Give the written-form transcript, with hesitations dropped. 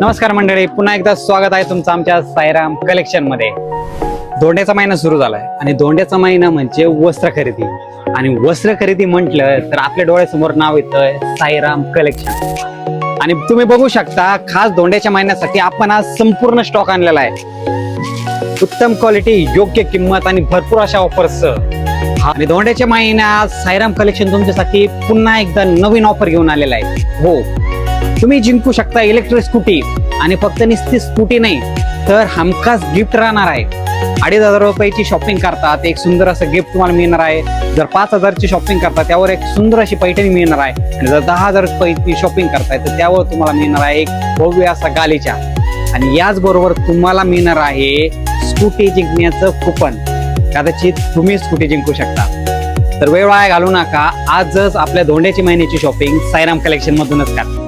नमस्कार मंडळी, पुन्हा एकदा स्वागत आहे तुमचं आमच्या साईराम कलेक्शन मध्ये. धोंड्याचा महिना सुरू झालाय आणि धोंड्याचा महिना म्हणजे वस्त्र खरेदी. आणि वस्त्र खरेदी म्हटलं तर आपल्या डोळ्यासमोर नाव येतं साईराम कलेक्शन. आणि तुम्ही बघू शकता, खास धोंड्याच्या महिन्यासाठी आपण आज संपूर्ण स्टॉक आणलेला आहे. उत्तम क्वालिटी, योग्य किंमत आणि भरपूर अशा ऑफर्स. आणि धोंड्याच्या महिन्यात साईराम कलेक्शन तुमच्यासाठी पुन्हा एकदा नवीन ऑफर घेऊन आलेला आहे. हो, तुम्ही जिंकू शकता इलेक्ट्रिक स्कूटी. आणि फक्त नुसती स्कूटी नाही तर हमखास गिफ्ट राहणार आहे. 2,500 रुपयाची शॉपिंग करतात, एक सुंदर असं गिफ्ट तुम्हाला मिळणार आहे. जर 5,000ची शॉपिंग करता त्यावर एक सुंदर अशी पैठणी मिळणार आहे. आणि जर 10,000 रुपयाची शॉपिंग करताय तर त्यावर तुम्हाला मिळणार आहे एक भव्य असा गालीचा. आणि याचबरोबर तुम्हाला मिळणार आहे स्कूटी जिंकण्याचं कुपन. कदाचित तुम्ही स्कूटी जिंकू शकता. तर वेळ वाया घालू नका, आजच आपल्या धोंड्याची महिन्याची शॉपिंग साईराम कलेक्शन मधूनच करा.